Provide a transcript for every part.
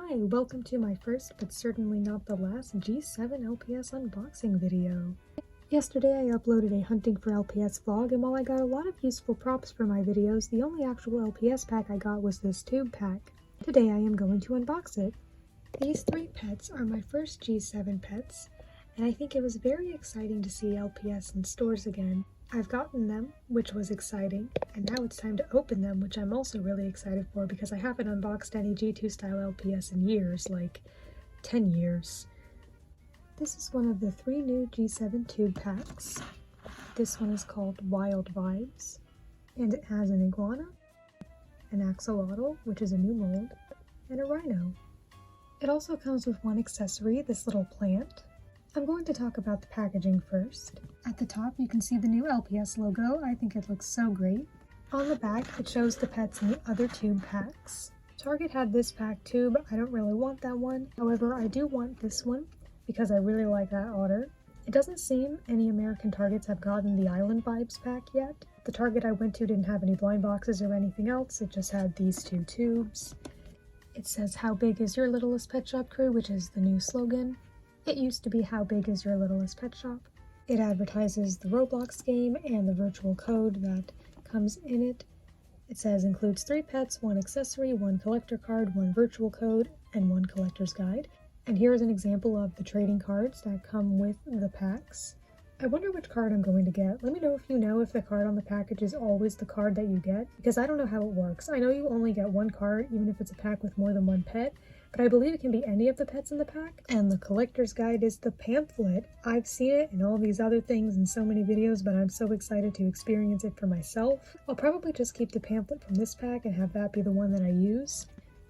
Hi, welcome to my first, but certainly not the last, G7 LPS unboxing video. Yesterday I uploaded a Hunting for LPS vlog, and while I got a lot of useful props for my videos, the only actual LPS pack I got was this tube pack. Today I am going to unbox it. These three pets are my first G7 pets, and I think it was very exciting to see LPS in stores again. I've gotten them, which was exciting, and now it's time to open them, which I'm also really excited for because I haven't unboxed any G2 style LPS in years, like 10 years. This is one of the 3 new G7 tube packs. This one is called Wild Vibes, and it has an iguana, an axolotl, which is a new mold, and a rhino. It also comes with one accessory, this little plant. I'm going to talk about the packaging first. At the top you can see the new LPS logo. I think it looks so great. On the back it shows the pets in the other tube packs. Target had this pack too, but I don't really want that one. However, I do want this one because I really like that otter. It doesn't seem any American Targets have gotten the Island Vibes pack yet. The Target I went to didn't have any blind boxes or anything else. It just had these 2 tubes. It says, "How big is your littlest pet shop crew?" which is the new slogan. It used to be "How big is your littlest pet shop?" It advertises the Roblox game and the virtual code that comes in it. It says includes 3 pets, 1 accessory, 1 collector card, 1 virtual code, and 1 collector's guide. And here is an example of the trading cards that come with the packs. I wonder which card I'm going to get. Let me know if you know if the card on the package is always the card that you get, because I don't know how it works. I know you only get 1 card, even if it's a pack with more than 1 pet, but I believe it can be any of the pets in the pack. And the collector's guide is the pamphlet. I've seen it in all these other things in so many videos, but I'm so excited to experience it for myself. I'll probably just keep the pamphlet from this pack and have that be the one that I use.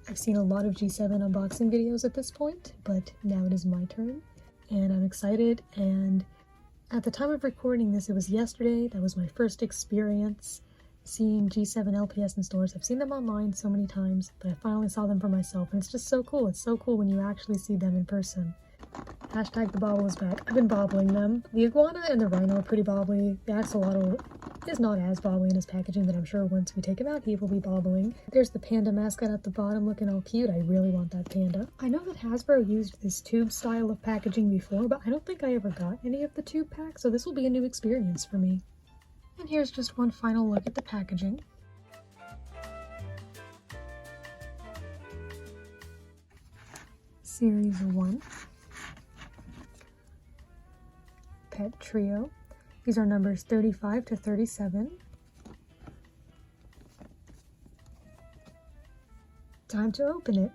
I've seen a lot of G7 unboxing videos at this point, but now it is my turn, and I'm excited. And at the time of recording this, it was yesterday. That was my first experience seeing G7 LPS in stores. I've seen them online so many times, but I finally saw them for myself, and it's just so cool. It's so cool when you actually see them in person. Hashtag the bobble is back. I've been bobbling them. The iguana and the rhino are pretty bobbly. The axolotl is not as bobbly in his packaging, but I'm sure once we take him out, he will be bobbling. There's the panda mascot at the bottom looking all cute. I really want that panda. I know that Hasbro used this tube style of packaging before, but I don't think I ever got any of the tube packs, so this will be a new experience for me. And here's just one final look at the packaging. Series 1. Pet Trio. These are numbers 35 to 37. Time to open it.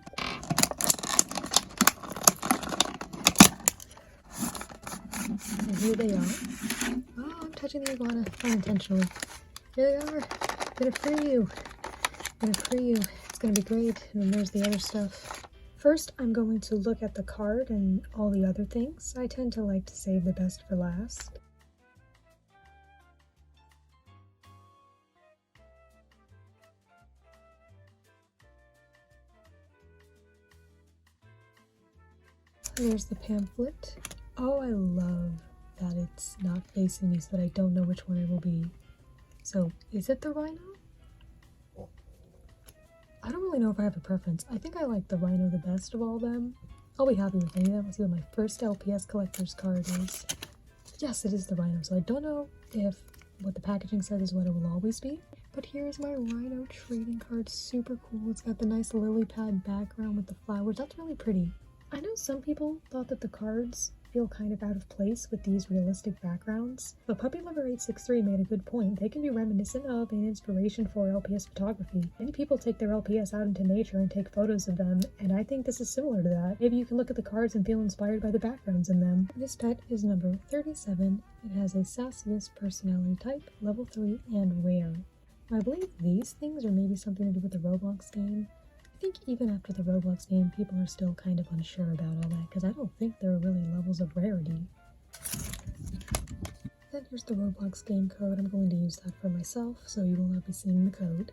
And here they are. Oh, I'm touching the iguana unintentionally. Here they are. I'm gonna free you. I'm gonna free you. It's gonna be great. And then there's the other stuff. First, I'm going to look at the card and all the other things. I tend to like to save the best for last. Here's the pamphlet. Oh, I love that it's not facing me so that I don't know which one it will be. So, is it the rhino? I don't really know if I have a preference. I think I like the rhino the best of all of them. I'll be happy with any of them. Let's see what my first LPS collector's card is. Yes, it is the rhino, so I don't know if what the packaging says is what it will always be. But here's my rhino trading card. Super cool. It's got the nice lily pad background with the flowers. That's really pretty. I know some people thought that the cards feel kind of out of place with these realistic backgrounds, but Puppy Lover 863 made a good point. They can be reminiscent of and inspiration for LPS photography. Many people take their LPS out into nature and take photos of them, and I think this is similar to that. Maybe you can look at the cards and feel inspired by the backgrounds in them. This pet is number 37. It has a sassiest personality type, level 3, and rare. I believe these things are maybe something to do with the Roblox game. I think even after the Roblox game, people are still kind of unsure about all that, because I don't think there are really levels of rarity. Then here's the Roblox game code. I'm going to use that for myself, so you will not be seeing the code.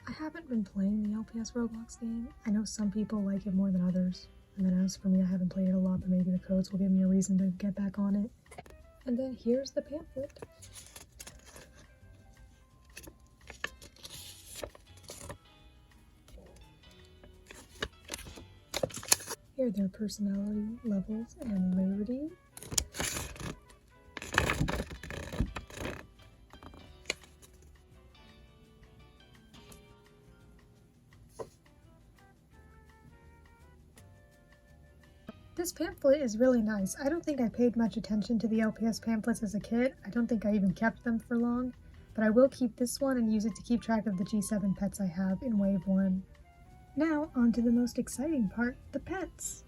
I haven't been playing the LPS Roblox game. I know some people like it more than others, and then as for me, I haven't played it a lot, but maybe the codes will give me a reason to get back on it. And then here's the pamphlet. Here are their personality levels and rarity. This pamphlet is really nice. I don't think I paid much attention to the LPS pamphlets as a kid. I don't think I even kept them for long, but I will keep this one and use it to keep track of the G7 pets I have in Wave 1. Now, on to the most exciting part, the pets.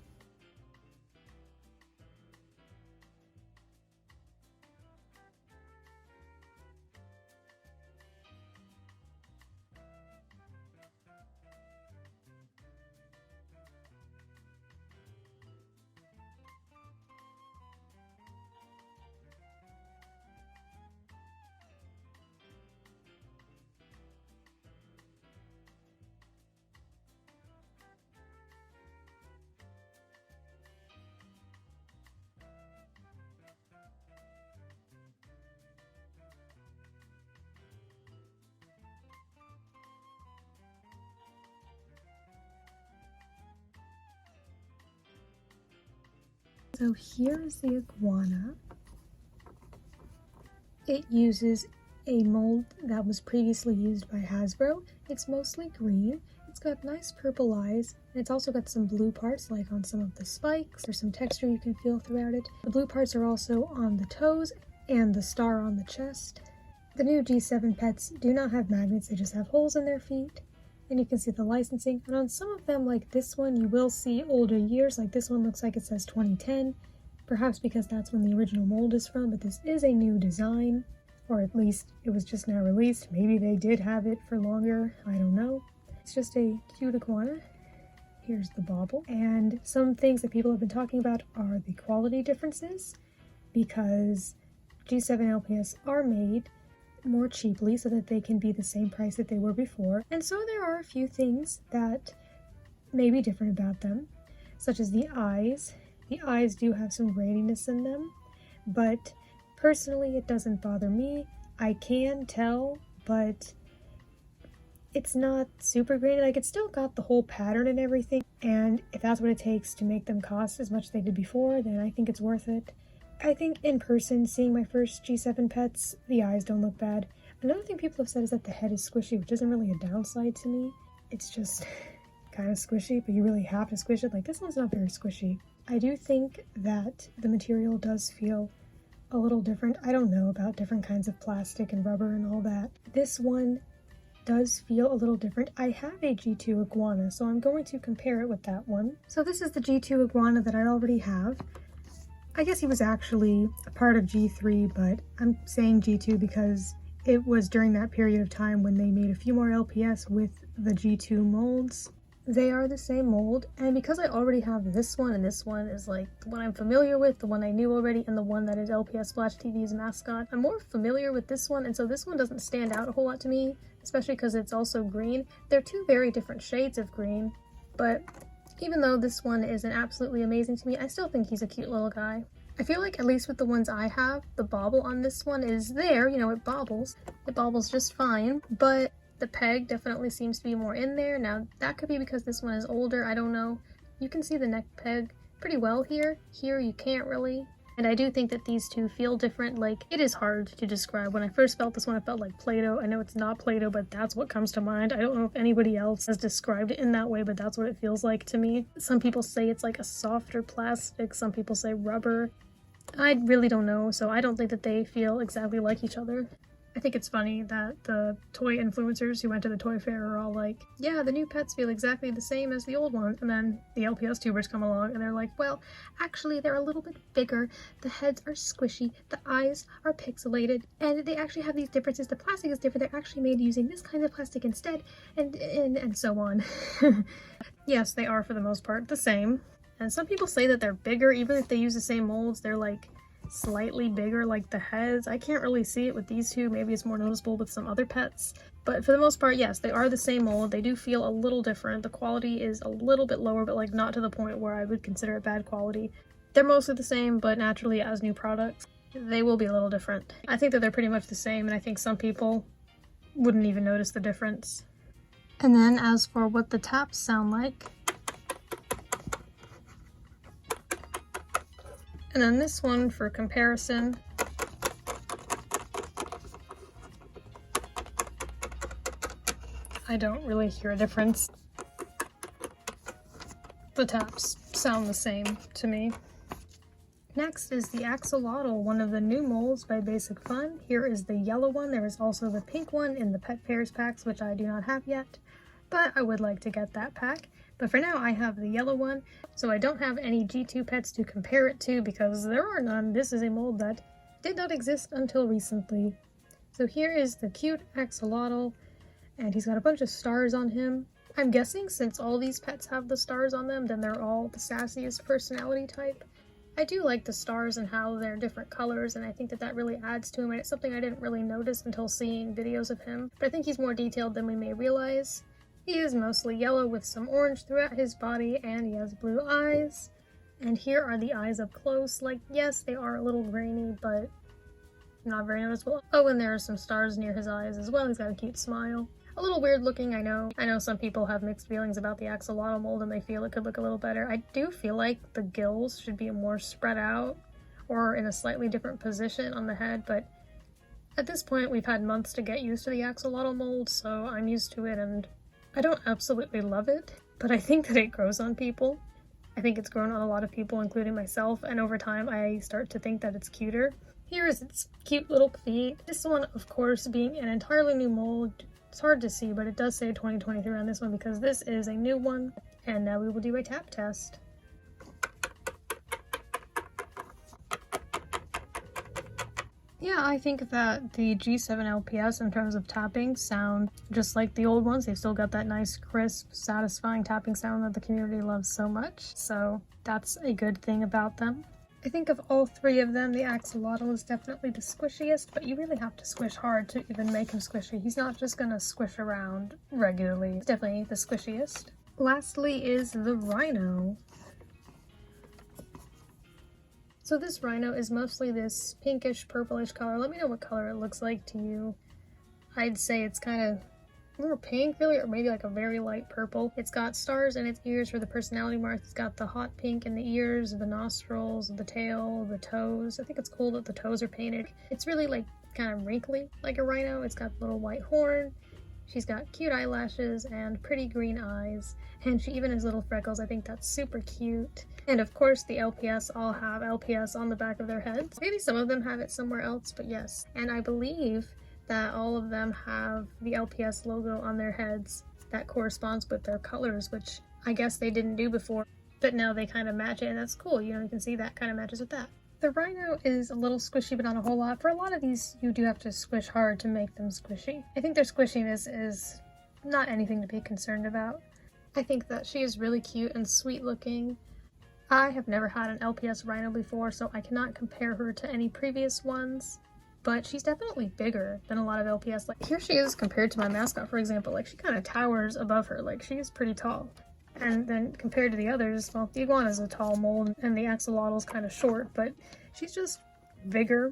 So here is the iguana. It uses a mold that was previously used by Hasbro. It's mostly green. It's got nice purple eyes, and it's also got some blue parts like on some of the spikes. There's some texture you can feel throughout it. The blue parts are also on the toes and the star on the chest. The new G7 pets do not have magnets, they just have holes in their feet. And you can see the licensing, and on some of them, like this one, you will see older years. Like this one looks like it says 2010, perhaps because that's when the original mold is from, but this is a new design, or at least it was just now released. Maybe they did have it for longer, I don't know. It's just a cute iguana. Here's the bauble, and some things that people have been talking about are the quality differences, because G7 LPS are made more cheaply so that they can be the same price that they were before. And so there are a few things that may be different about them, such as the eyes. The eyes do have some graininess in them, but personally it doesn't bother me. I can tell, but it's not super grainy. Like, it's still got the whole pattern and everything, and if that's what it takes to make them cost as much as they did before, then I think it's worth it. I think in person, seeing my first G7 pets, the eyes don't look bad. Another thing people have said is that the head is squishy, which isn't really a downside to me. It's just kind of squishy, but you really have to squish it. Like, this one's not very squishy. I do think that the material does feel a little different. I don't know about different kinds of plastic and rubber and all that. This one does feel a little different. I have a G2 iguana, so I'm going to compare it with that one. So this is the G2 iguana that I already have. I guess he was actually a part of G3, but I'm saying G2 because it was during that period of time when they made a few more LPS with the G2 molds. They are the same mold, and because I already have this one, and this one is like the one I'm familiar with, the one I knew already, and the one that is LPS Flash TV's mascot, I'm more familiar with this one, and so this one doesn't stand out a whole lot to me, especially because it's also green. They're two very different shades of green, but even though this one isn't absolutely amazing to me, I still think he's a cute little guy. I feel like, at least with the ones I have, the bobble on this one is there, you know, it bobbles. It bobbles just fine, but the peg definitely seems to be more in there. Now, that could be because this one is older, I don't know. You can see the neck peg pretty well here. Here you can't really. And I do think that these two feel different. Like, it is hard to describe. When I first felt this one, it felt like Play-Doh. I know it's not Play-Doh, but that's what comes to mind. I don't know if anybody else has described it in that way, but that's what it feels like to me. Some people say it's like a softer plastic. Some people say rubber. I really don't know, so I don't think that they feel exactly like each other. I think it's funny that the toy influencers who went to the toy fair are all like, yeah, the new pets feel exactly the same as the old ones, and then the LPS tubers come along and they're like, well, actually they're a little bit bigger, the heads are squishy, the eyes are pixelated, and they actually have these differences. The plastic is different, they're actually made using this kind of plastic instead, and so on. Yes, they are for the most part the same. And some people say that they're bigger, even if they use the same molds, they're like slightly bigger, like the heads. I can't really see it with these two. Maybe it's more noticeable with some other pets. But for the most part, yes, they are the same mold. They do feel a little different. The quality is a little bit lower, but like not to the point where I would consider it bad quality. They're mostly the same, but naturally as new products, they will be a little different. I think that they're pretty much the same, and I think some people wouldn't even notice the difference. And then as for what the taps sound like, And then this one for comparison. I don't really hear a difference. The taps sound the same to me. Next is the axolotl, one of the new molds by Basic Fun. Here is the yellow one. There is also the pink one in the Pet Pairs packs, which I do not have yet, but I would like to get that pack. But for now, I have the yellow one, so I don't have any G2 pets to compare it to because there are none. This is a mold that did not exist until recently. So here is the cute axolotl, and he's got a bunch of stars on him. I'm guessing since all these pets have the stars on them, then they're all the sassiest personality type. I do like the stars and how they're different colors, and I think that that really adds to him, and it's something I didn't really notice until seeing videos of him. But I think he's more detailed than we may realize. He is mostly yellow with some orange throughout his body, and he has blue eyes. And here are the eyes up close. Like, yes, they are a little grainy, but not very noticeable. Oh, and there are some stars near his eyes as well. He's got a cute smile. A little weird looking, I know. I know some people have mixed feelings about the axolotl mold and they feel it could look a little better. I do feel like the gills should be more spread out or in a slightly different position on the head, but at this point we've had months to get used to the axolotl mold, so I'm used to it, and I don't absolutely love it, but I think that it grows on people. I think it's grown on a lot of people, including myself, and over time I start to think that it's cuter. Here is its cute little feet. This one, of course, being an entirely new mold, it's hard to see, but it does say 2023 on this one because this is a new one. And now we will do a tap test. Yeah, I think that the G7 LPS in terms of tapping sound just like the old ones. They've still got that nice, crisp, satisfying tapping sound that the community loves so much. So that's a good thing about them. I think of all three of them, the axolotl is definitely the squishiest, but you really have to squish hard to even make him squishy. He's not just gonna squish around regularly. It's definitely the squishiest. Lastly is the rhino. So this rhino is mostly this pinkish, purplish color. Let me know what color it looks like to you. I'd say it's kind of more pink, really, or maybe like a very light purple. It's got stars in its ears for the personality marks. It's got the hot pink in the ears, the nostrils, the tail, the toes. I think it's cool that the toes are painted. It's really like kind of wrinkly like a rhino. It's got the little white horn. She's got cute eyelashes and pretty green eyes, and she even has little freckles. I think that's super cute. And of course the LPS all have LPS on the back of their heads. Maybe some of them have it somewhere else, but yes. And I believe that all of them have the LPS logo on their heads that corresponds with their colors, which I guess they didn't do before, but now they kind of match it, and that's cool. You know, you can see that kind of matches with that. The rhino is a little squishy, but not a whole lot. For a lot of these, you do have to squish hard to make them squishy. I think their squishiness is not anything to be concerned about. I think that she is really cute and sweet looking. I have never had an LPS rhino before, so I cannot compare her to any previous ones. But she's definitely bigger than a lot of LPS. Like, here she is compared to my mascot, for example. Like, she kind of towers above her. Like, she is pretty tall. And then compared to the others, well, the iguana is a tall mold and the axolotl is kind of short, but she's just bigger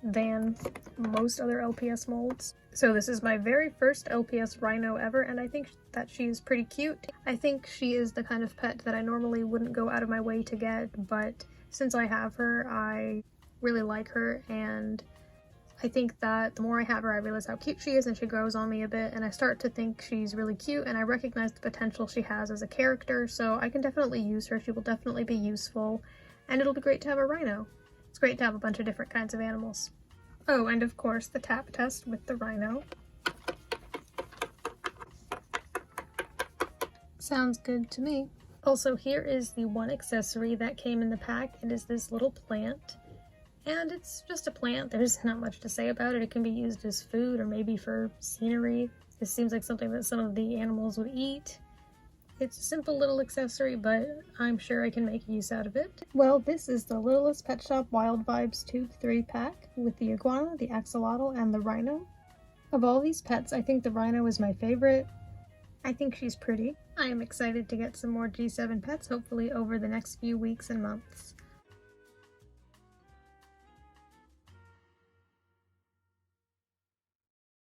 than most other LPS molds. So this is my very first LPS rhino ever, and I think that she's pretty cute. I think she is the kind of pet that I normally wouldn't go out of my way to get, but since I have her, I really like her, and I think that the more I have her, I realize how cute she is, and she grows on me a bit, and I start to think she's really cute, and I recognize the potential she has as a character, so I can definitely use her. She will definitely be useful, and it'll be great to have a rhino. It's great to have a bunch of different kinds of animals. Oh, and of course, the tap test with the rhino. Sounds good to me. Also, here is the one accessory that came in the pack. It is this little plant. And it's just a plant. There's not much to say about it. It can be used as food or maybe for scenery. This seems like something that some of the animals would eat. It's a simple little accessory, but I'm sure I can make use out of it. Well, this is the Littlest Pet Shop Wild Vibes Tube 3-pack with the iguana, the axolotl, and the rhino. Of all these pets, I think the rhino is my favorite. I think she's pretty. I am excited to get some more G7 pets, hopefully over the next few weeks and months.